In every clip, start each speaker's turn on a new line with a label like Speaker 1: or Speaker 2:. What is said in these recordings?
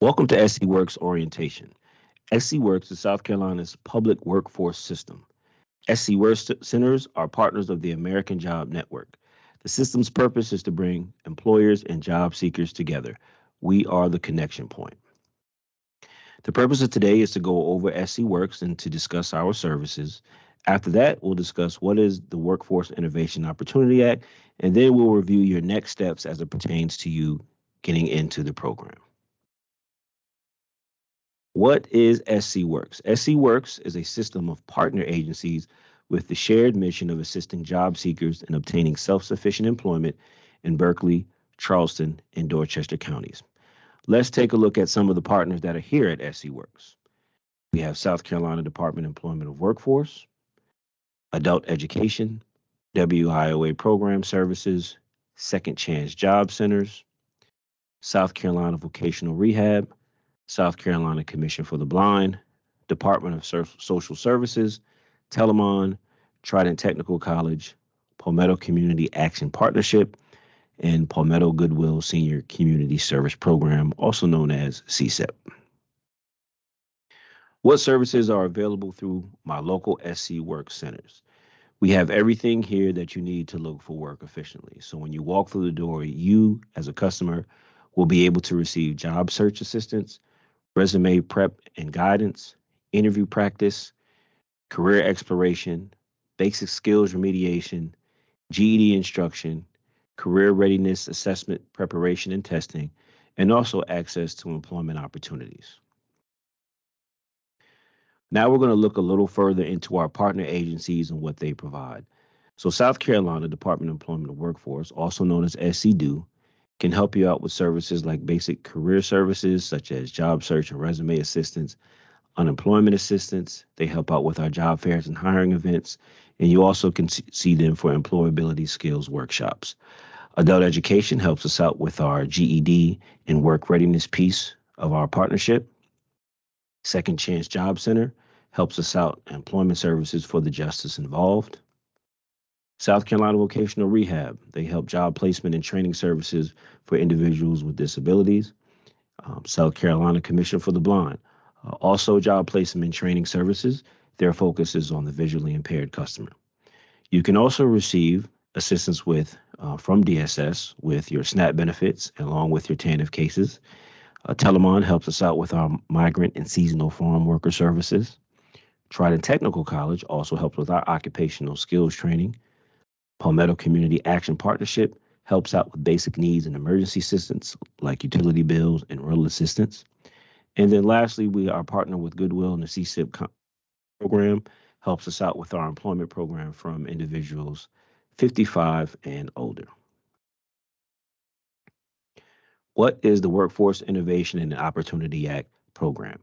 Speaker 1: Welcome to SC Works Orientation. SC Works is South Carolina's public workforce system. SC Works centers are partners of the American Job Network. The system's purpose is to bring employers and job seekers together. We are the connection point. The purpose of today is to go over SC Works and to discuss our services. After that, we'll discuss what is the Workforce Innovation Opportunity Act, and then we'll review your next steps as it pertains to you getting into the program. What is SC Works? SC Works is a system of partner agencies with the shared mission of assisting job seekers in obtaining self-sufficient employment in Berkeley, Charleston, and Dorchester counties. Let's take a look at some of the partners that are here at SC Works. We have South Carolina Department of Employment of Workforce, Adult Education, WIOA Program Services, Second Chance Job Centers, South Carolina Vocational Rehab, South Carolina Commission for the Blind, Department of Social Services, Telamon, Trident Technical College, Palmetto Community Action Partnership, and Palmetto Goodwill Senior Community Service Program, also known as CSEP. What services are available through my local SC Work centers? We have everything here that you need to look for work efficiently. So when you walk through the door, you as a customer will be able to receive job search assistance, resume prep and guidance, interview practice, career exploration, basic skills remediation, GED instruction, career readiness assessment preparation and testing, and also access to employment opportunities. Now we're going to look a little further into our partner agencies and what they provide. So South Carolina Department of Employment and Workforce, also known as SCDO, can help you out with services like basic career services such as job search and resume assistance, unemployment assistance. They help out with our job fairs and hiring events, and you also can see them for employability skills workshops. Adult Education helps us out with our GED and work readiness piece of our partnership. Second Chance Job Center helps us out employment services for the justice involved. South Carolina Vocational Rehab, they help job placement and training services for individuals with disabilities. South Carolina Commission for the Blind, also job placement and training services. Their focus is on the visually impaired customer. You can also receive assistance with from DSS with your SNAP benefits along with your TANF cases. Telamon helps us out with our migrant and seasonal farm worker services. Trident Technical College also helps with our occupational skills training. Palmetto Community Action Partnership helps out with basic needs and emergency assistance like utility bills and rental assistance. And then lastly, we are partnered with Goodwill and the CSIP program helps us out with our employment program from individuals 55 and older. What is the Workforce Innovation and Opportunity Act program?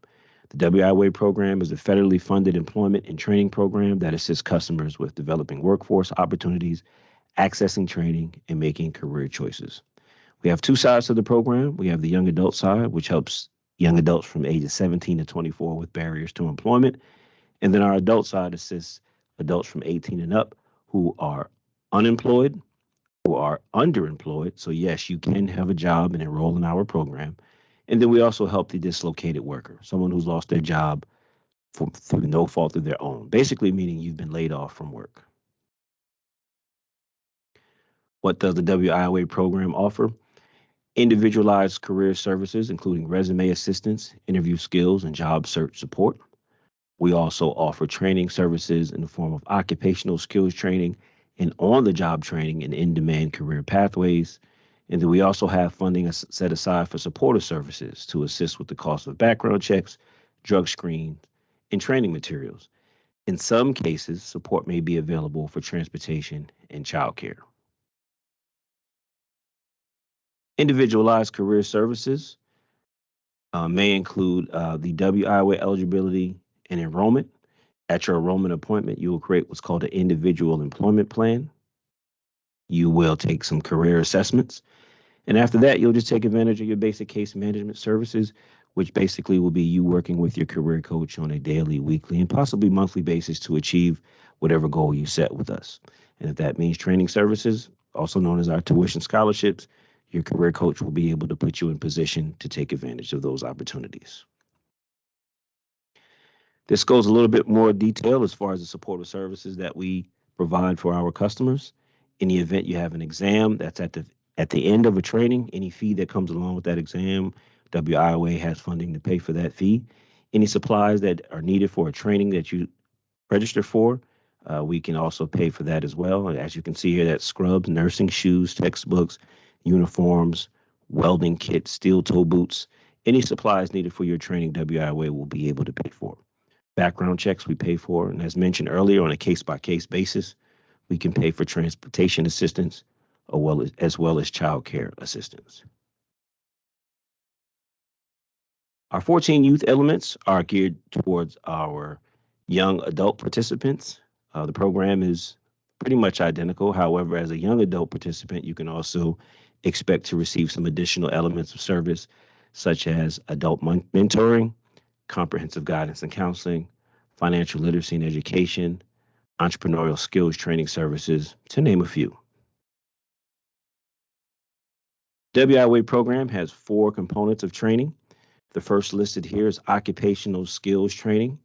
Speaker 1: The WIOA program is a federally funded employment and training program that assists customers with developing workforce opportunities, accessing training, and making career choices. We have two sides to the program. We have the young adult side, which helps young adults from ages 17 to 24 with barriers to employment. And then our adult side assists adults from 18 and up who are unemployed, who are underemployed. So yes, you can have a job and enroll in our program. And then we also help the dislocated worker, someone who's lost their job through no fault of their own, basically meaning you've been laid off from work. What does the WIOA program offer? Individualized career services, including resume assistance, interview skills, and job search support. We also offer training services in the form of occupational skills training and on-the-job training and in-demand career pathways. And then we also have funding set aside for supportive services to assist with the cost of background checks, drug screens, and training materials. In some cases, support may be available for transportation and childcare. Individualized career services may include the WIOA eligibility and enrollment. At your enrollment appointment, you will create what's called an individual employment plan. You will take some career assessments. And after that, you'll just take advantage of your basic case management services, which basically will be you working with your career coach on a daily, weekly, and possibly monthly basis to achieve whatever goal you set with us. And if that means training services, also known as our tuition scholarships, your career coach will be able to put you in position to take advantage of those opportunities. This goes a little bit more detail as far as the supportive services that we provide for our customers. In the event you have an exam that's at the end of a training, any fee that comes along with that exam, WIOA has funding to pay for that fee. Any supplies that are needed for a training that you register for, we can also pay for that as well. As you can see here, that's scrubs, nursing shoes, textbooks, uniforms, welding kits, steel toe boots. Any supplies needed for your training, WIOA will be able to pay for. Background checks we pay for, and as mentioned earlier, on a case-by-case basis, we can pay for transportation assistance as well as child care assistance. Our 14 youth elements are geared towards our young adult participants. The program is pretty much identical. However, as a young adult participant, you can also expect to receive some additional elements of service, such as adult mentoring, comprehensive guidance and counseling, financial literacy and education, entrepreneurial skills training services, to name a few. WIOA program has 4 components of training. The first listed here is occupational skills training.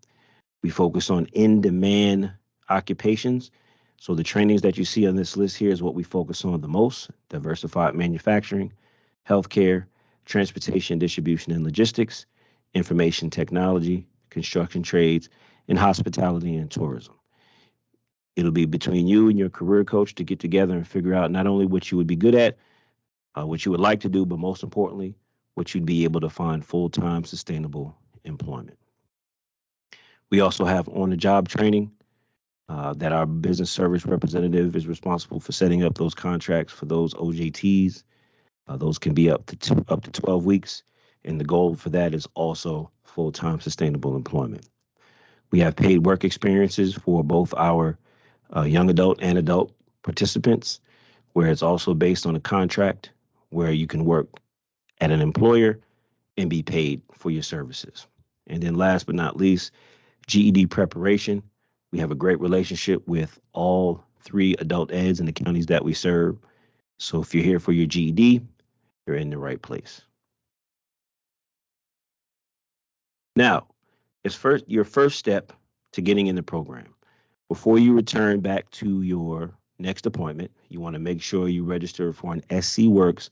Speaker 1: We focus on in-demand occupations. So the trainings that you see on this list here is what we focus on the most: diversified manufacturing, healthcare, transportation, distribution and logistics, information technology, construction trades, and hospitality and tourism. It'll be between you and your career coach to get together and figure out not only what you would be good at, what you would like to do, but most importantly, what you'd be able to find full-time sustainable employment. We also have on-the-job training that our business service representative is responsible for setting up those contracts for those OJTs. Those can be up to 12 weeks, and the goal for that is also full-time sustainable employment. We have paid work experiences for both our young adult and adult participants, where it's also based on a contract where you can work at an employer and be paid for your services. And then last but not least, GED preparation. We have a great relationship with all 3 adult eds in the counties that we serve. So if you're here for your GED, you're in the right place. Now, it's your first step to getting in the program. Before you return back to your next appointment, you want to make sure you register for an SC Works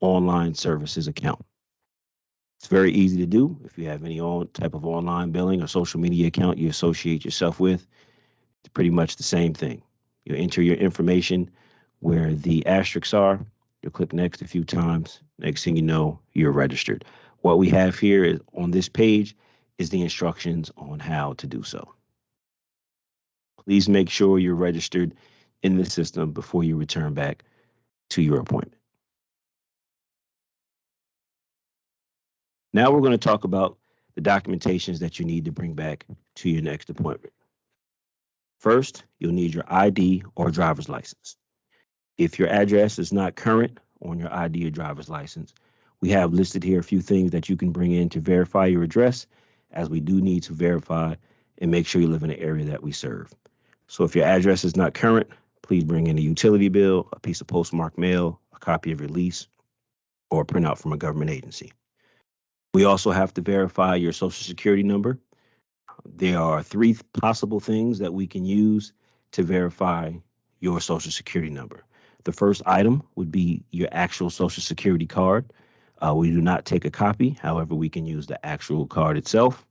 Speaker 1: online services account. It's very easy to do. If you have any type of online billing or social media account you associate yourself with, it's pretty much the same thing. You enter your information where the asterisks are. You'll click next a few times. Next thing you know, you're registered. What we have here is on this page is the instructions on how to do so. Please make sure you're registered in the system before you return back to your appointment. Now we're going to talk about the documentations that you need to bring back to your next appointment. First, you'll need your ID or driver's license. If your address is not current on your ID or driver's license, we have listed here a few things that you can bring in to verify your address, as we do need to verify and make sure you live in the area that we serve. So if your address is not current, please bring in a utility bill, a piece of postmarked mail, a copy of your lease, or a printout from a government agency. We also have to verify your Social Security number. There are 3 possible things that we can use to verify your Social Security number. The first item would be your actual Social Security card. We do not take a copy. However, we can use the actual card itself.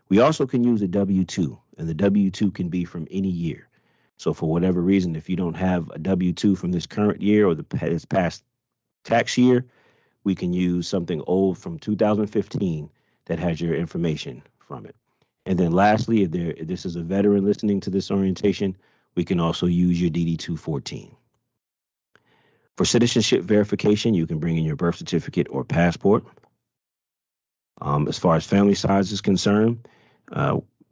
Speaker 1: We also can use a W-2, and the W-2 can be from any year. So for whatever reason, if you don't have a W-2 from this current year or this past tax year, we can use something old from 2015 that has your information from it. And then lastly, if this is a veteran listening to this orientation, we can also use your DD-214. For citizenship verification, you can bring in your birth certificate or passport. As far as family size is concerned,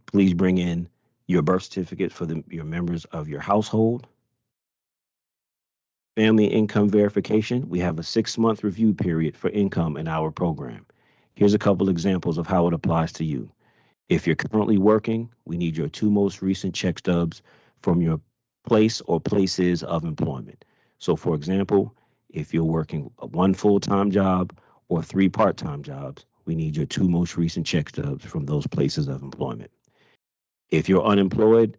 Speaker 1: please bring in your birth certificate for your members of your household. Family income verification, we have a 6-month review period for income in our program. Here's a couple examples of how it applies to you. If you're currently working, we need your 2 most recent check stubs from your place or places of employment. So for example, If you're working one full-time job or 3 part-time jobs, we need your 2 most recent check stubs from those places of employment. If you're unemployed,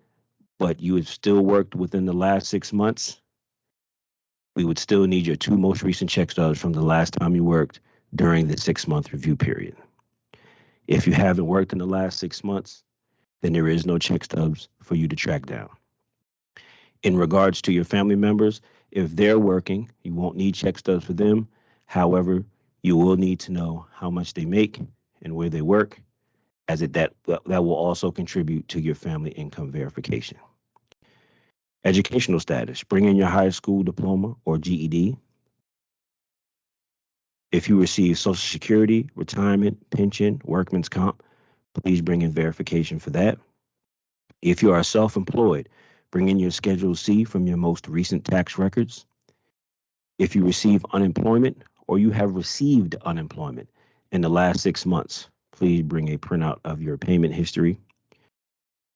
Speaker 1: but you have still worked within the last 6 months, we would still need your 2 most recent check stubs from the last time you worked during the 6-month review period. If you haven't worked in the last 6 months, then there is no check stubs for you to track down. In regards to your family members, if they're working, you won't need check stubs for them. However, you will need to know how much they make and where they work, as that will also contribute to your family income verification. Educational status: bring in your high school diploma or GED. If you receive Social Security, retirement, pension, workman's comp, please bring in verification for that. If you are self-employed, bring in your Schedule C from your most recent tax records. If you receive unemployment or you have received unemployment in the last 6 months, please bring a printout of your payment history.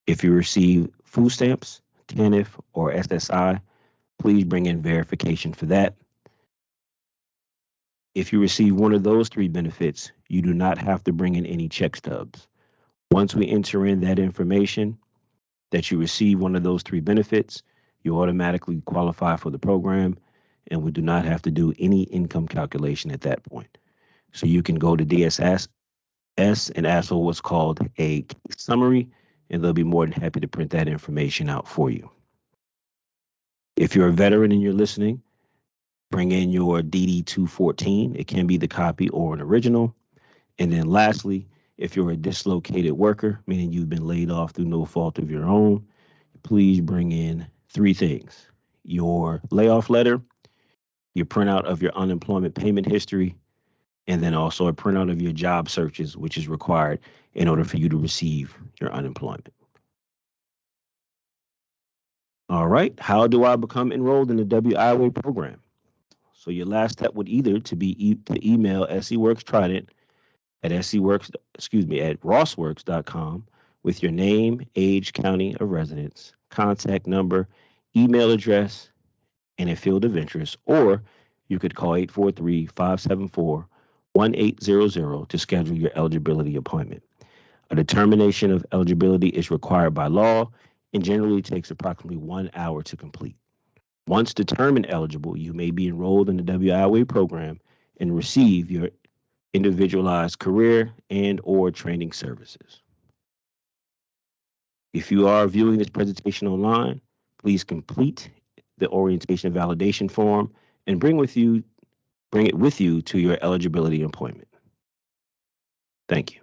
Speaker 1: If you receive food stamps, TANF, or SSI, please bring in verification for that. If you receive one of those 3 benefits, you do not have to bring in any check stubs. Once we enter in that information that you receive one of those 3 benefits, you automatically qualify for the program, and we do not have to do any income calculation at that point. So you can go to DSS and ask for what's called a summary, and they'll be more than happy to print that information out for you. If you're a veteran and you're listening, bring in your DD 214. It can be the copy or an original. And then lastly, if you're a dislocated worker, meaning you've been laid off through no fault of your own, please bring in 3 things: your layoff letter, your printout of your unemployment payment history, and then also a printout of your job searches, which is required in order for you to receive your unemployment. All right, how do I become enrolled in the WIWA program? So your last step would either to email SEWorks Trident at at rossworks.com with your name, age, county of residence, contact number, email address, and a field of interest, or you could call 843-574-1800 to schedule your eligibility appointment. A determination of eligibility is required by law and generally takes approximately 1 hour to complete. Once determined eligible, you may be enrolled in the WIWA program and receive your individualized career and or training services. If you are viewing this presentation online, please complete the orientation validation form and bring it with you to your eligibility appointment. Thank you.